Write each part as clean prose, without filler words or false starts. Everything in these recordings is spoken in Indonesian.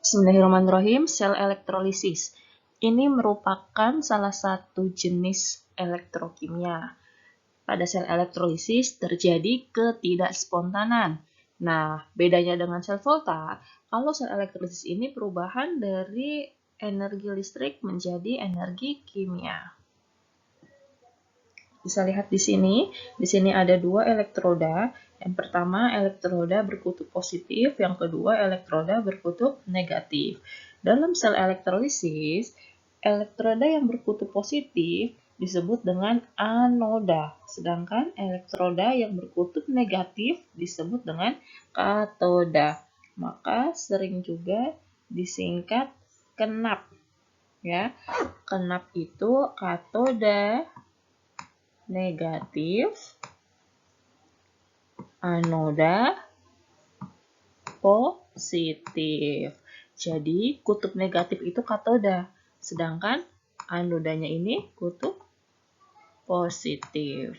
Bismillahirrahmanirrahim, sel elektrolisis. Ini merupakan salah satu jenis elektrokimia. Pada sel elektrolisis terjadi ketidakspontanan. Nah, bedanya dengan sel volta, kalau sel elektrolisis ini perubahan dari energi listrik menjadi energi kimia. Bisa lihat di sini. Di sini ada dua elektroda. Yang pertama elektroda berkutub positif, yang kedua elektroda berkutub negatif. Dalam sel elektrolisis, elektroda yang berkutub positif disebut dengan anoda, sedangkan elektroda yang berkutub negatif disebut dengan katoda. Maka sering juga disingkat kenap, ya. Kenap itu katoda negatif, anoda positif. Jadi kutub negatif itu katoda, sedangkan anodanya ini kutub positif.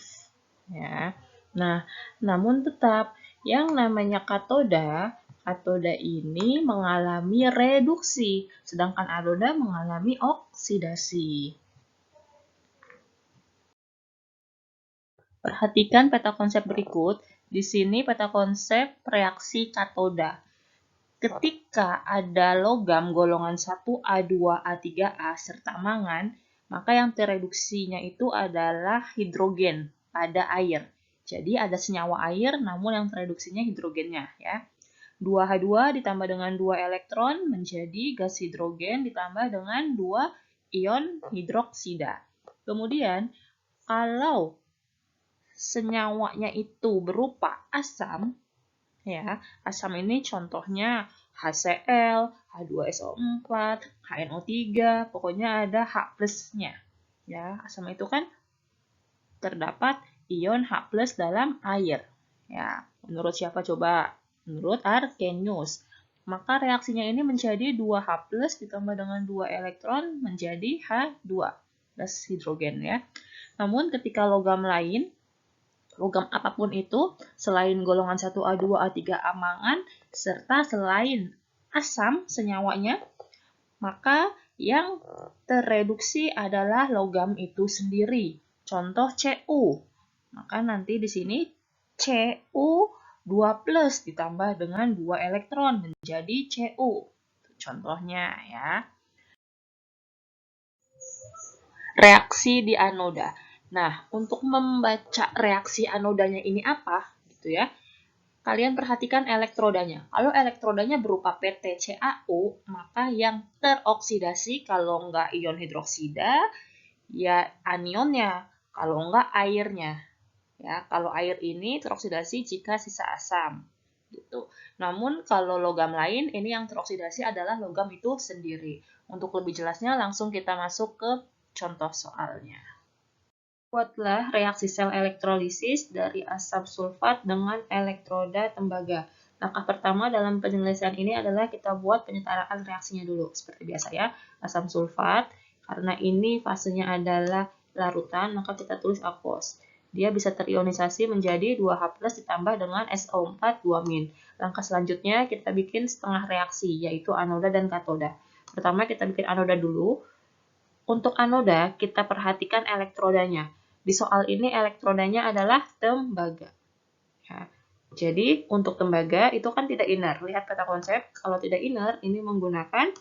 Ya. Nah, namun tetap yang namanya katoda ini mengalami reduksi, sedangkan anoda mengalami oksidasi. Perhatikan peta konsep berikut. Di sini peta konsep reaksi katoda. Ketika ada logam golongan 1A2A3A serta mangan, maka yang tereduksinya itu adalah hidrogen pada air. Jadi ada senyawa air namun yang tereduksinya hidrogennya, ya. 2H2 ditambah dengan 2 elektron menjadi gas hidrogen ditambah dengan 2 ion hidroksida. Kemudian kalau senyawanya itu berupa asam, ya, asam ini contohnya HCl, H2SO4, HNO3, pokoknya ada H plusnya. Ya, asam itu kan terdapat ion H plus dalam air. Ya, menurut siapa coba? Menurut Arrhenius. Maka reaksinya ini menjadi 2H plus ditambah dengan 2 elektron menjadi H2, gas hidrogen, ya. Namun ketika logam lain, logam apapun itu, selain golongan 1A2A3A mangan, serta selain asam senyawanya, maka yang tereduksi adalah logam itu sendiri. Contoh Cu. Maka nanti di sini Cu2 plus ditambah dengan 2 elektron menjadi Cu. Contohnya, ya. Reaksi di anoda. Nah, untuk membaca reaksi anodanya ini apa, gitu ya, kalian perhatikan elektrodanya. Kalau elektrodanya berupa PtCaO, maka yang teroksidasi kalau enggak ion hidroksida, ya anionnya, kalau enggak airnya. Ya, kalau air ini teroksidasi jika sisa asam. Gitu. Namun kalau logam lain, ini yang teroksidasi adalah logam itu sendiri. Untuk lebih jelasnya, langsung kita masuk ke contoh soalnya. Buatlah reaksi sel elektrolisis dari asam sulfat dengan elektroda tembaga. Langkah pertama dalam penyelesaian ini adalah kita buat penyetaraan reaksinya dulu. Seperti biasa, ya, asam sulfat. Karena ini fasenya adalah larutan, maka kita tulis aqueous. Dia bisa terionisasi menjadi 2H plus ditambah dengan SO4 2-. Langkah selanjutnya kita bikin setengah reaksi, yaitu anoda dan katoda. Pertama kita bikin anoda dulu. Untuk anoda, kita perhatikan elektrodanya. Di soal ini elektrodanya adalah tembaga. Ya. Jadi untuk tembaga itu kan tidak inert. Lihat peta konsep, kalau tidak inert ini menggunakan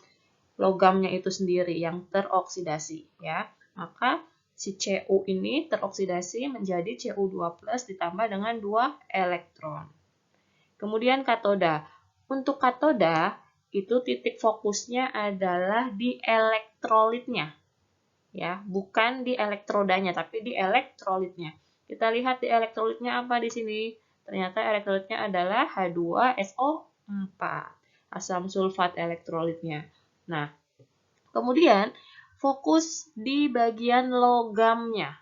logamnya itu sendiri yang teroksidasi. Ya. Maka si Cu ini teroksidasi menjadi Cu2 plus ditambah dengan 2 elektron. Kemudian katoda. Untuk katoda itu titik fokusnya adalah di elektrolitnya. Ya, bukan di elektrodanya, tapi di elektrolitnya. Kita lihat di elektrolitnya apa di sini. Ternyata elektrolitnya adalah H2SO4, asam sulfat elektrolitnya. Nah, kemudian fokus di bagian logamnya.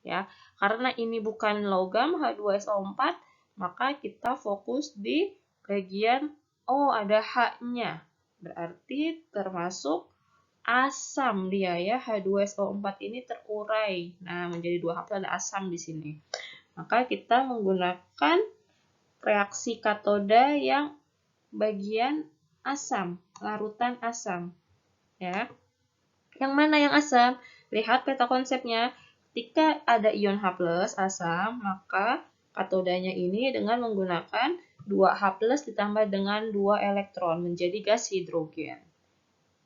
Ya, karena ini bukan logam H2SO4, maka kita fokus di bagian ada H-nya. Berarti termasuk asam dia, ya, H2SO4 ini terurai. Nah, menjadi 2H plus, ada asam di sini. Maka kita menggunakan reaksi katoda yang bagian asam. larutan asam. Ya. Yang mana yang asam? Lihat peta konsepnya. Ketika ada ion H+ asam, maka katodanya ini dengan menggunakan 2H+ ditambah dengan 2 elektron menjadi gas hidrogen.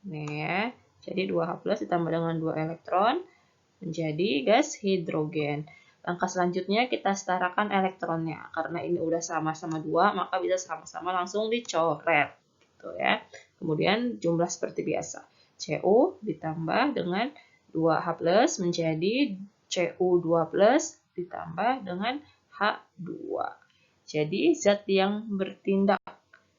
Nih ya. Jadi 2H+ ditambah dengan 2 elektron menjadi gas hidrogen. Langkah selanjutnya kita setarakan elektronnya. Karena ini udah sama-sama 2, maka bisa sama-sama langsung dicoret. Gitu ya. Kemudian jumlah seperti biasa. Cu ditambah dengan 2H+ menjadi Cu2+ ditambah dengan H2. Jadi zat yang bertindak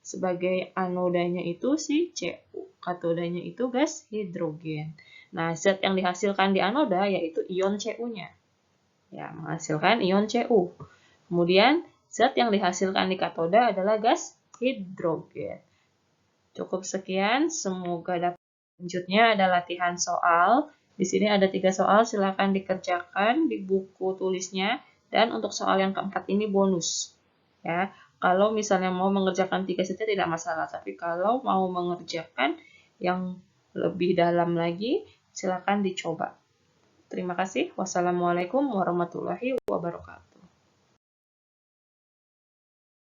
sebagai anodanya itu si Cu. Katodanya itu gas hidrogen. Nah, zat yang dihasilkan di anoda yaitu ion Cu-nya. Ya, menghasilkan ion Cu. Kemudian, zat yang dihasilkan di katoda adalah gas hidrogen. Cukup sekian, semoga dapat. Selanjutnya ada latihan soal. Di sini ada 3 soal, silakan dikerjakan di buku tulisnya. Dan untuk soal yang keempat ini bonus. Ya, kalau misalnya mau mengerjakan 3 saja tidak masalah, tapi kalau mau mengerjakan yang lebih dalam lagi, silakan dicoba. Terima kasih. Wassalamualaikum warahmatullahi wabarakatuh.